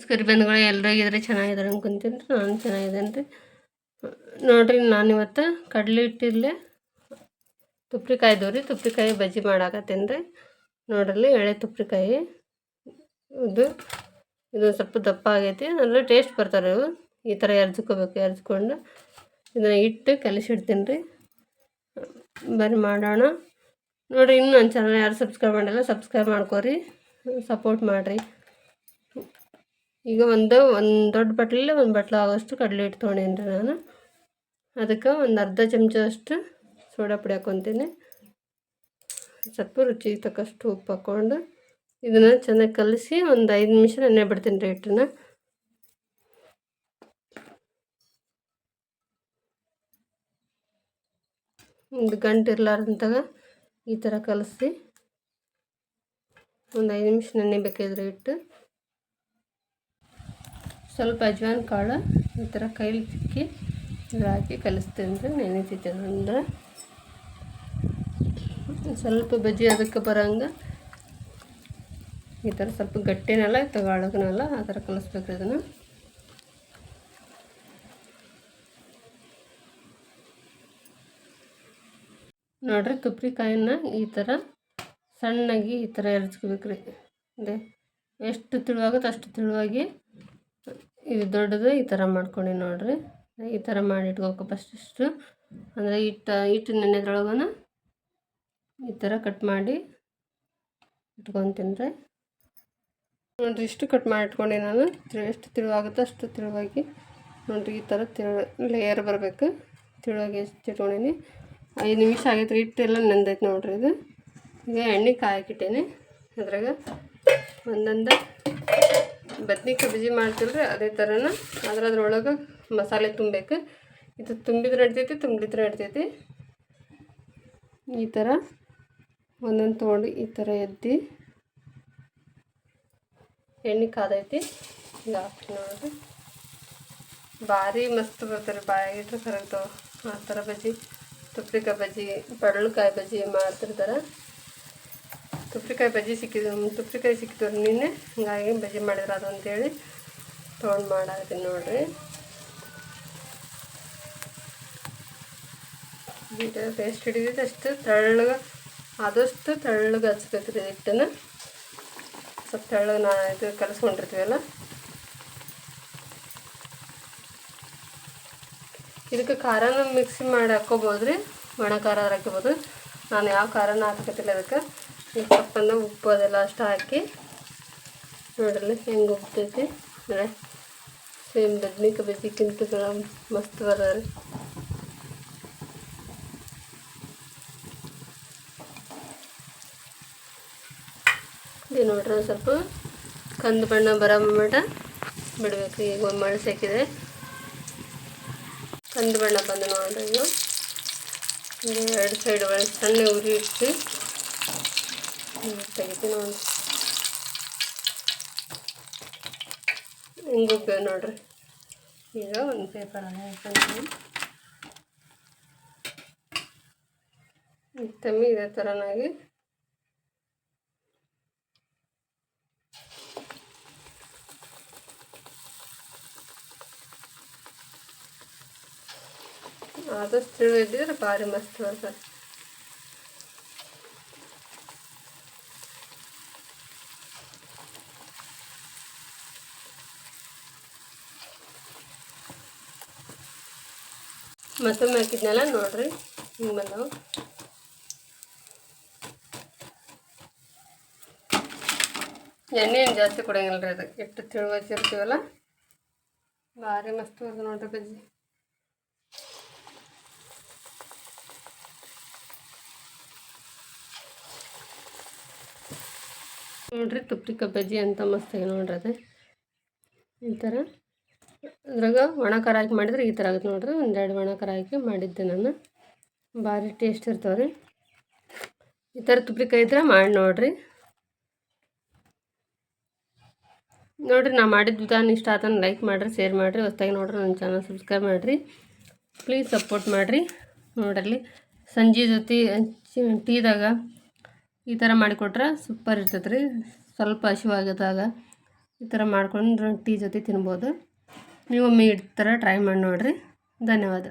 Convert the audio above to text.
ನಮಸ್ಕಾರ ಬಂಧುಗಳೇ, ಎಲ್ಲರೂ ಇದ್ರೆ ಚೆನ್ನಾಗಿದ್ದಾರೆ ಅನ್ಕೊಂತೀನಿ. ನಾನು ಚೆನ್ನಾಗಿದ್ದೇನೆ ರೀ. ನೋಡಿರಿ, ನಾನಿವತ್ತು ಕಡಲೆ ಹಿಟ್ಟಿರಲಿ ತುಪ್ರಿಕಾಯ್ದು ರೀ ತುಪ್ರಿಕಾಯಿ ಬಜ್ಜಿ ಮಾಡಾಕತ್ತೇನೆ ರೀ. ನೋಡ್ರಿ, ಎಳೆ ತುಪ್ರಿಕಾಯಿ ಇದು ಸ್ವಲ್ಪ ದಪ್ಪ ಆಗೈತಿ. ಅಂದರೆ ಟೇಸ್ಟ್ ಬರ್ತಾರೆ ಇವು. ಈ ಥರ ಎರ್ಜ್ಕೊಂಡು ಇದನ್ನು ಇಟ್ಟು ಕಲಿಸಿಡ್ತೀನಿ ರೀ. ಬನ್ನಿ ಮಾಡೋಣ. ನೋಡಿರಿ, ಇನ್ನೂ ನನ್ನ ಚಾನಲ್ ಯಾರು ಸಬ್ಸ್ಕ್ರೈಬ್ ಮಾಡಿಲ್ಲ, ಸಬ್ಸ್ಕ್ರೈಬ್ ಮಾಡ್ಕೊರಿ, ಸಪೋರ್ಟ್ ಮಾಡಿರಿ. ಈಗ ಒಂದು ದೊಡ್ಡ ಬಟ್ಲಲ್ಲಿ ಒಂದು ಬಟ್ಲು ಆಗೋಷ್ಟು ಕಡಲೆ ಹಿಟ್ಟು ತೊಗೊಂಡೇನಿ ರೀ ನಾನು. ಅದಕ್ಕೆ ಒಂದು ಅರ್ಧ ಚಮಚದಷ್ಟು ಸೋಡಾ ಪುಡಿ ಹಾಕ್ಕೊತೀನಿ. ಸ್ವಲ್ಪ ರುಚಿಗೆ ತಕ್ಕಷ್ಟು ಉಪ್ಪು ಹಾಕ್ಕೊಂಡು ಇದನ್ನು ಚೆನ್ನಾಗಿ ಕಲಿಸಿ ಒಂದು 5 ನಿಮಿಷ ನೆನೆ ಬಿಡ್ತೀನಿ ರೀ ಹಿಟ್ಟನ್ನು. ಒಂದು ಗಂಟೆ ಇರಲಾರ್ದಂತಾಗ ಈ ಥರ ಕಲಿಸಿ ಒಂದು 5 ನಿಮಿಷ ನೆನೆಬೇಕಿದ್ರೆ ಹಿಟ್ಟು. ಸ್ವಲ್ಪ ಅಜ್ವಾನ್ ಕಾಳು ಈ ಥರ ಕೈಲಿ ಚಿಕ್ಕಿ ಹಾಕಿ ಕಲಿಸ್ತೀನಿ ರೀ. ನೆನೆತೈತೆ ಅಂದ್ರೆ ಸ್ವಲ್ಪ ಬಜ್ಜಿ ಅದಕ್ಕೆ ಬರೋಂಗೆ ಈ ಥರ ಸ್ವಲ್ಪ ಗಟ್ಟಿನೆಲ್ಲ ತಗೊಳಗನೆಲ್ಲ ಆ ಥರ ಕಲಿಸ್ಬೇಕು ಇದನ್ನು. ನೋಡಿರಿ, ತುಪ್ರಿಕಾಯಿನ ಈ ಥರ ಸಣ್ಣಗೆ ಈ ಥರ ಎರ್ಚ್ಕೋಬೇಕು ರೀ. ಅದೇ ಎಷ್ಟು ತಿಳುವಾಗುತ್ತೆ ಅಷ್ಟು ತಿಳುವಾಗಿ ಇದು ದೊಡ್ಡದು ಈ ಥರ ಮಾಡ್ಕೊಂಡು ನೋಡಿರಿ. ಈ ಥರ ಮಾಡಿ ಇಟ್ಕೋಬೇಕು ಫಸ್ಟಿಷ್ಟು. ಅಂದರೆ ಹಿಟ್ಟು ನೆನೆದ್ರೊಳಗನ ಈ ಥರ ಕಟ್ ಮಾಡಿ ಇಟ್ಕೊತೀನಿ ರೀ. ನೋಡಿರಿ, ಇಷ್ಟು ಕಟ್ ಮಾಡಿ ಇಟ್ಕೊಂಡೆ ನಾನು. ಎಷ್ಟು ತಿಳುವಾಗುತ್ತೋ ಅಷ್ಟು ತಿಳುವಾಗಿ ನೋಡಿರಿ, ಈ ಥರ ಲೇಯರ್ ಬರಬೇಕು. ತಿಳುವಾಗಿ ಎಷ್ಟು ಇಟ್ಕೊಂಡೀನಿ. 5 ನಿಮಿಷ ಆಗೈತೆ ರೀ. ಹಿಟ್ಟೆಲ್ಲ ನೆಂದೈತೆ ನೋಡಿರಿ. ಇದು ಈಗ ಎಣ್ಣೆ ಕಾಯಕ್ಕಿಟ್ಟೇನೆ. ಅದ್ರಾಗ ಒಂದೊಂದು ಬದ್ನಿಕಾಯಿ ಬಜ್ಜಿ ಮಾಡ್ತಿಲ್ರಿ ಅದೇ ಥರನ ಅದ್ರೊಳಗೆ ಮಸಾಲೆ ತುಂಬಬೇಕು. ಇದು ತುಂಬಿದ್ರೆ ನಡ್ತೈತಿ, ತುಂಬಿದ್ರೆ ನಡ್ತೈತಿ. ಈ ಥರ ಒಂದೊಂದು ತೊಗೊಂಡು ಈ ಥರ ಎದ್ದು ಎಣ್ಣೆ ಕಾದೈತಿ. ಈಗ ಹಾಕಿ ನೋಡಿರಿ, ಭಾರಿ ಮಸ್ತ್ ಬರ್ತಾರೆ. ಬಾಯಿಟ್ರೆ ಕರಗ್ತಾವೆ ಆ ಥರ ಬಜ್ಜಿ. ತುಪ್ರಿಕಾಯಿ ಬಜ್ಜಿ, ಪಡಲಕಾಯಿ ಬಜ್ಜಿ ಮಾಡ್ತಿರ್ತಾರೆ. ತುಪ್ರಿಕಾಯಿ ಸಿಕ್ಕಿದ್ರು ನಿನ್ನೆ, ಹಂಗಾಗಿ ಬಜ್ಜಿ ಮಾಡಿದ್ರು ಅದು ಅಂತೇಳಿ ತೊಗೊಂಡು ಮಾಡಾಕತ್ತೀನಿ ನೋಡಿರಿ. ಇದು ಟೇಸ್ಟ್ ಹಿಡಿದಿದ್ದು ಅಷ್ಟು ಆದಷ್ಟು ತೆಳ್ಳಗೆ ಹಚ್ಬೇಕು ರೀ ಹಿಟ್ಟನ್ನು. ಸ್ವಲ್ಪ ತೆಳ್ಳಗೆ ಇದು ಕಲಸ್ಕೊಂಡಿರ್ತೀವಲ್ಲ. ಇದಕ್ಕೆ ಖಾರನ ಮಿಕ್ಸಿ ಮಾಡಿ ಹಾಕ್ಕೋಬೋದು ರೀ, ಒಣ ಖಾರ ಹಾಕ್ಕೋಬೋದು. ನಾನು ಯಾವ ಖಾರನ ಹಾಕತ್ತಿಲ್ಲ ಅದಕ್ಕೆ. ಈಗ ಸ್ವಲ್ಪಂದು ಉಪ್ಪು ಅದೆಲ್ಲ ಅಷ್ಟು ಹಾಕಿ ನೋಡ್ರಿ ಹೆಂಗೆ ಉಪ್ತೈತಿ. ಅಂದರೆ ಸೇಮ್ ಬದ್ನಿಕಾಯಿ ಬಜ್ಜಿಕ್ಕಿಂತ ಮಸ್ತ್ ಬರೋದು ರೀ. ಇದು ನೋಡ್ರಿ, ಒಂದು ಸ್ವಲ್ಪ ಕಂದು ಬಣ್ಣ ಬರೋ ಮಟ್ಟ ಬಿಡಬೇಕು. ಈಗ ಒಂದು ಮಳೆ ಸಾಕಿದೆ, ಕಂದು ಬಣ್ಣ ಬಂದು ನೋಡ್ರಿ. ಈಗ 2 ಸೈಡ್ ಒಳಗೆ ಸಣ್ಣ ಉರಿ ಇಟ್ಟು ತೆಗಿತೀನಿ ನೋಡಿ. ಹಿಂಗೆ ಉಬ್ಬೇವು ನೋಡ್ರಿ. ಈಗ ಒಂದು ಪೇಪರ್ ಹಾಕ್ತೀನಿ. ತಮ್ಮಿ ಇದೇ ಥರನಾಗಿ ಆದಷ್ಟು ತಿಳಿದಿದ್ರೆ ಭಾರಿ ಮಸ್ತ್ ಬರ್ತದೆ. ಮತ್ತೊಮ್ಮೆ ಹಾಕಿದ್ನೆಲ್ಲ ನೋಡ್ರಿ ಹಿಂಗೆ ಬಂದವು. ಎಣ್ಣೆ ಏನು ಜಾಸ್ತಿ ಕೊಡಂಗಿಲ್ಲ ರೀ. ಅದಕ್ಕೆ ಎಷ್ಟು ತಿಳುವಚ್ಚಿರ್ತೀವಲ್ಲ ಭಾರಿ ಮಸ್ತ್ ಬರ್ತದೆ ನೋಡ್ರಿ ಬಜ್ಜಿ. ನೋಡ್ರಿ, ತುಪ್ರಿಕಾಯಿ ಬಜ್ಜಿ ಅಂತ ಮಸ್ತಾಗಿ ನೋಡ್ರಿ. ಅದು ಈ ಥರ ಅದ್ರಾಗ ಒಣ ಖಾರ ಹಾಕಿ ಮಾಡಿದ್ರೆ ಈ ಥರ ಆಗುತ್ತೆ ನೋಡ್ರಿ. 1-2 ಒಣ ಖಾರ ಹಾಕಿ ಮಾಡಿದ್ದೆ ನಾನು. ಭಾರಿ ಟೇಸ್ಟ್ ಇರ್ತಾವೆ ರೀ. ಈ ಥರ ತುಪ್ರಿಕಾಯಿ ಇದ್ರೆ ಮಾಡಿ ನೋಡ್ರಿ. ನಾ ಮಾಡಿದ ವಿಧಾನ ಇಷ್ಟ ಆತನ ಲೈಕ್ ಮಾಡಿರಿ, ಶೇರ್ ಮಾಡಿರಿ. ಹೊಸ್ದಾಗಿ ನೋಡ್ರಿ ನನ್ನ ಚಾನಲ್ ಸಬ್ಸ್ಕ್ರೈಬ್ ಮಾಡಿರಿ, ಪ್ಲೀಸ್ ಸಪೋರ್ಟ್ ಮಾಡಿರಿ. ನೋಡ್ರಿ, ಸಂಜೆ ಜೊತೆ ಟೀದಾಗ ಈ ಥರ ಮಾಡಿಕೊಟ್ರೆ ಸೂಪರ್ ಇರ್ತೈತೆ ರೀ. ಸ್ವಲ್ಪ ಹಸಿವಾಗದಾಗ ಈ ಥರ ಮಾಡ್ಕೊಂಡು ಟೀ ಜೊತೆ ತಿನ್ಬೋದು. ನೀವೊಮ್ಮೆ ಈ ಥರ ಟ್ರೈ ಮಾಡಿ ನೋಡಿರಿ. ಧನ್ಯವಾದ.